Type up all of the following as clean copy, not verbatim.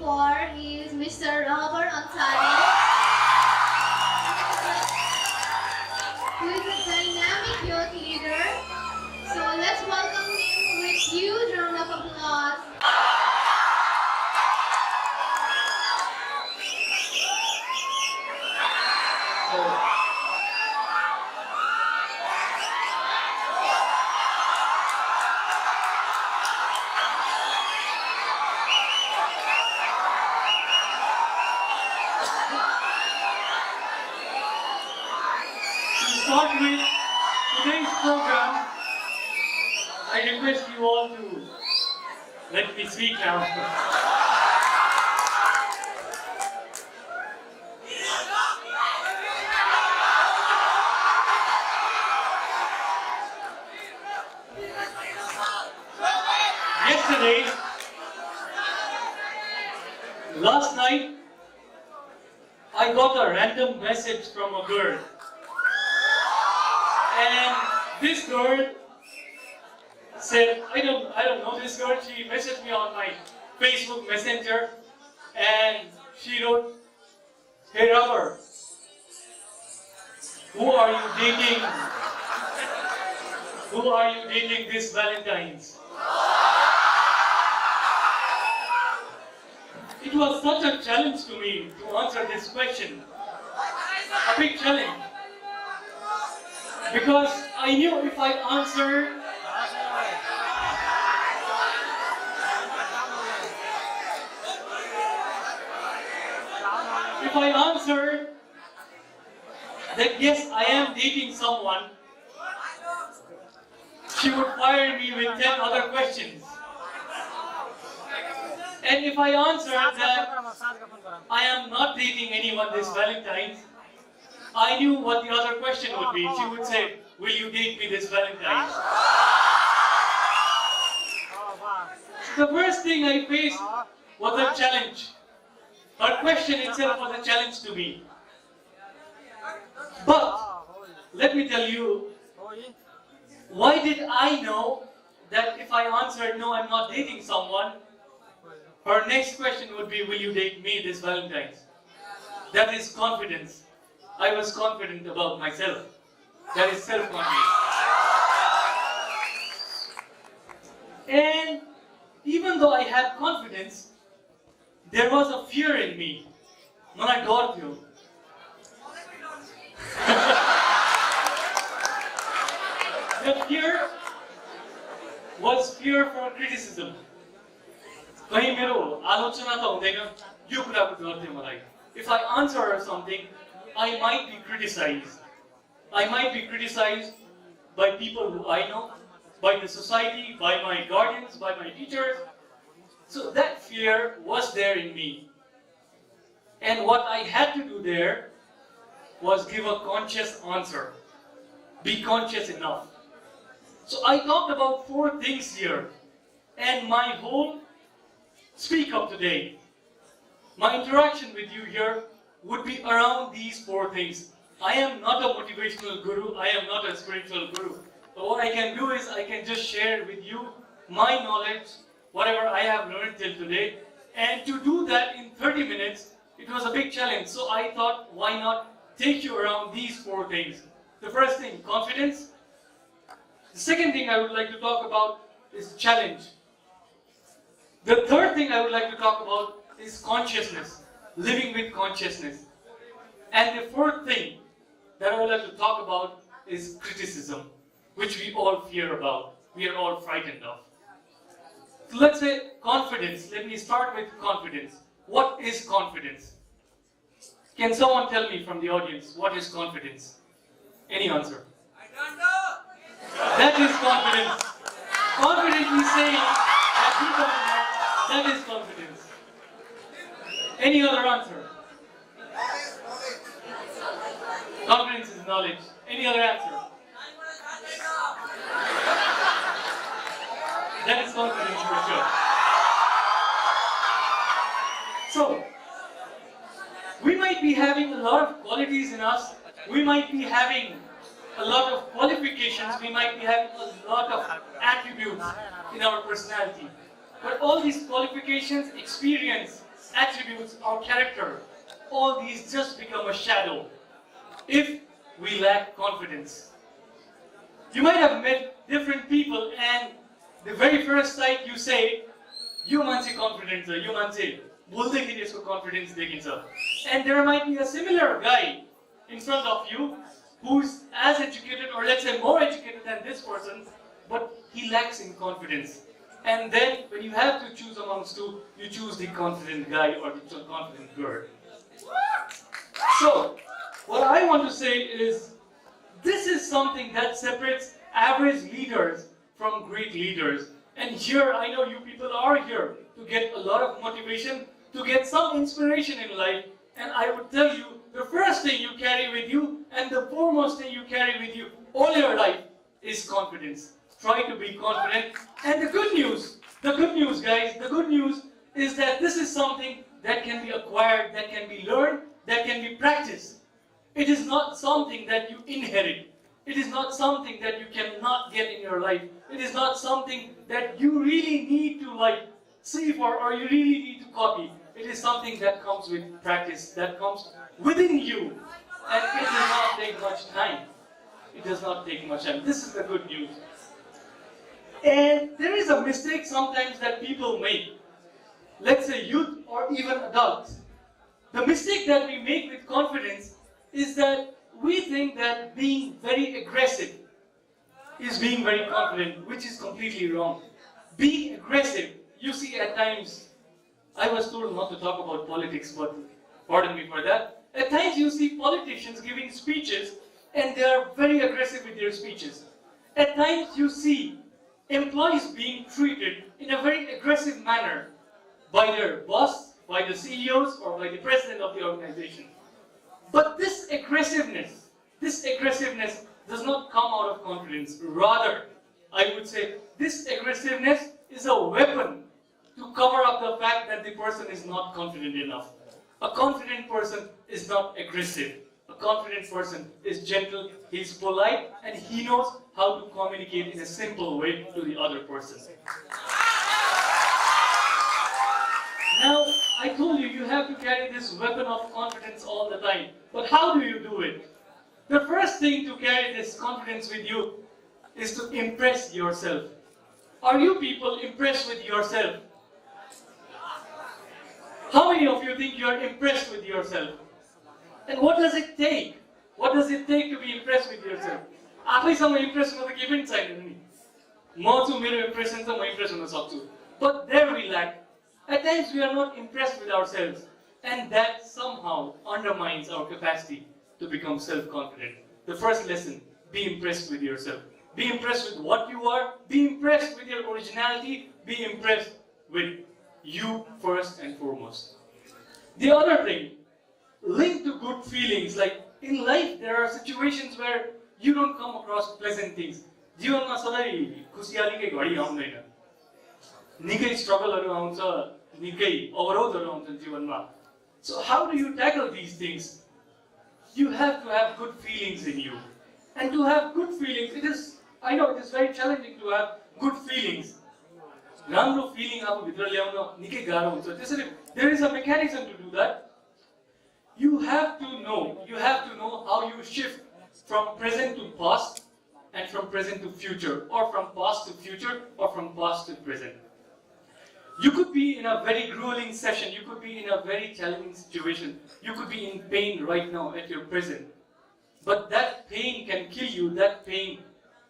for is Mr. Rahbar Ansari, who is a dynamic youth leader. So let's welcome him with huge round of applause. To start with today's program, I request you all to let me speak now. Yesterday, last night, I got a random message from a girl. And this girl said, I don't know this girl, she messaged me on my Facebook Messenger and she wrote, "Hey Rahbar, who are you dating? Who are you dating this Valentine's?" It was such a challenge to me to answer this question. A big challenge. Because I knew if I answered, that yes, I am dating someone, she would fire me with 10 other questions. And if I answered that I am not dating anyone this Valentine's, I knew what the other question would be. She would say, "Will you date me this Valentine's?" The first thing I faced was a challenge. Her question itself was a challenge to me. But let me tell you, why did I know that if I answered no, I'm not dating someone, her next question would be, "Will you date me this Valentine's?" That is confidence. I was confident about myself. That is self-confidence. And even though I had confidence, there was a fear in me. Mana dar थियो. The fear was fear for criticism. कहीं मेरो आलोचना त हुँदैन, यो कुराको डर थियो मलाई. If I answer her something, I might be criticized. I might be criticized by people who I know, by the society, by my guardians, by my teachers. So that fear was there in me. And what I had to do there was give a conscious answer. Be conscious enough. So I talked about 4 things here. And my whole speak up today, my interaction with you here would be around these 4 things. I am not a motivational guru, I am not a spiritual guru. But what I can do is I can just share with you my knowledge, whatever I have learned till today. And to do that in 30 minutes, it was a big challenge. So I thought, why not take you around these 4 things. The first thing, confidence. The second thing I would like to talk about is challenge. The third thing I would like to talk about is consciousness. Living with consciousness. And the fourth thing that I would like to talk about is criticism, which we all fear about. We are all frightened of. So let's say confidence. Let me start with confidence. What is confidence? Can someone tell me from the audience what is confidence? Any answer? I don't know. That is confidence. Confidently saying that you don't know, that is confidence. Any other answer? Confidence is knowledge. Any other answer? That is confidence for sure. So, we might be having a lot of qualities in us. We might be having a lot of qualifications. We might be having a lot of attributes in our personality. But all these qualifications, experience, attributes, our character, all these just become a shadow if we lack confidence. You might have met different people and the very first sight you say, you मान्छे confident छ, you मान्छे बोल्दैखेरि यसको confidence देखिन्छ. And there might be a similar guy in front of you who's as educated or let's say more educated than this person, but he lacks in confidence. And then when you have to choose amongst two, you choose the confident guy or the confident girl. So, what I want to say is, this is something that separates average leaders from great leaders. And here, I know you people are here to get a lot of motivation, to get some inspiration in life. And I would tell you, the first thing you carry with you and the foremost thing you carry with you all your life is confidence. Try to be confident. And the good news guys, the good news is that this is something that can be acquired, that can be learned, that can be practiced. It is not something that you inherit. It is not something that you cannot get in your life. It is not something that you really need to see for or you really need to copy. It is something that comes with practice, that comes within you. And it does not take much time. It does not take much time. This is the good news. And there is a mistake sometimes that people make. Let's say youth or even adults. The mistake that we make with confidence is that we think that being very aggressive is being very confident, which is completely wrong. Being aggressive, you see at times, I was told not to talk about politics, but pardon me for that. At times you see politicians giving speeches and they are very aggressive with their speeches. At times you see employees being treated in a very aggressive manner by their boss, by the CEOs, or by the president of the organization. But this aggressiveness does not come out of confidence. Rather, I would say this aggressiveness is a weapon to cover up the fact that the person is not confident enough. A confident person is not aggressive. A confident person is gentle, he's polite, and he knows how to communicate in a simple way to the other person. Now, I told you, you have to carry this weapon of confidence all the time. But how do you do it? The first thing to carry this confidence with you is to impress yourself. Are you people impressed with yourself? How many of you think you are impressed with yourself? And what does it take? What does it take to be impressed with yourself? आफैसँग impressed हुन त केही पनि छैन नि. म छु मेरो impression त म impressed हुन सक्छु. But there we lack. At times we are not impressed with ourselves, and that somehow undermines our capacity to become self-confident. The first lesson, be impressed with yourself. Be impressed with what you are, be impressed with your originality, be impressed with you first and foremost. The other thing, link to good feelings. Like in life, there are situations where you don't come across pleasant things. जीवनमा सधैँ खुसियालीकै घडी आउँदैन. निकै स्ट्रगलहरू आउँछ, निकै अवरोधहरू आउँछन् जीवनमा. So how do you tackle these things? You have to have good feelings in you. And to have good feelings, I know it is very challenging to have good feelings. राम्रो feeling आफू भित्र ल्याउन निकै गाह्रो हुन्छ. त्यसैले there is a mechanism to do that. You have to know how you shift from present to past and from present to future, or from past to future, or from past to present. You could be in a very grueling session, you could be in a very challenging situation, you could be in pain right now at your present. But that pain can kill you, that pain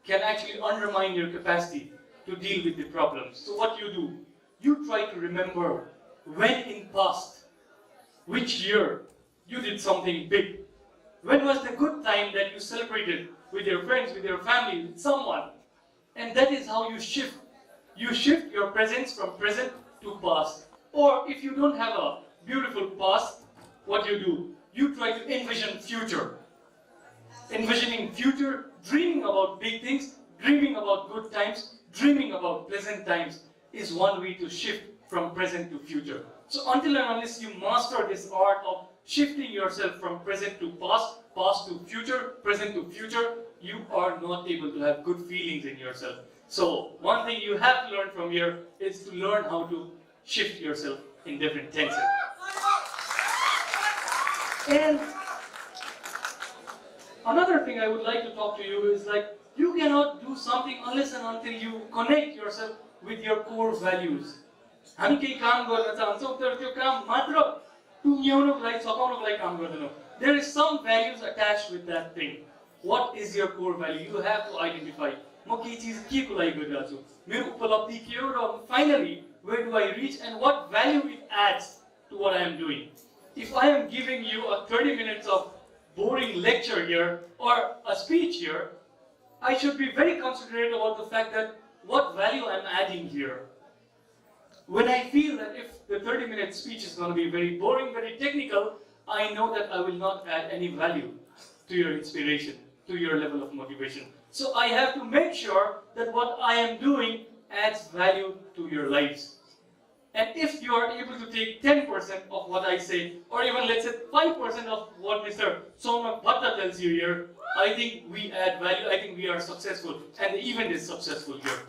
can actually undermine your capacity to deal with the problems. So what do? You try to remember when in past, which year you did something big. When was the good time that you celebrated with your friends, with your family, with someone? And that is how you shift. You shift your presence from present to past. Or if you don't have a beautiful past, what do? You try to envision future. Envisioning future, dreaming about big things, dreaming about good times, dreaming about pleasant times is one way to shift from present to future. So until and unless you master this art of shifting yourself from present to past, past to future, present to future, you are not able to have good feelings in yourself. So one thing you have to learn from here is to learn how to shift yourself in different tenses. And another thing I would like to talk to you is like, you cannot do something unless and until you connect yourself with your core values. हामी केही काम गर्न चाहन्छौँ तर त्यो काम मात्र टुङ्ग्याउनको लागि सघाउनको लागि काम गर्दैनौँ. There is some values attached with that thing. What is your core value? You have to identify. म के चिज के को लागि गरिरहेको छु, मेरो उपलब्धि के हो, र finally where do I reach and what value it adds to what I am doing. If I am giving you a 30 minutes of boring lecture here or a speech here, I should be very considerate about the fact that what value I'm adding here. When I feel that if the 30-minute speech is going to be very boring, very technical, I know that I will not add any value to your inspiration, to your level of motivation. So I have to make sure that what I am doing adds value to your lives. And if you are able to take 10% of what I say, or even let's say 5% of what Mr. Soma Bhatta tells you here, I think we add value, I think we are successful, and the event is successful here.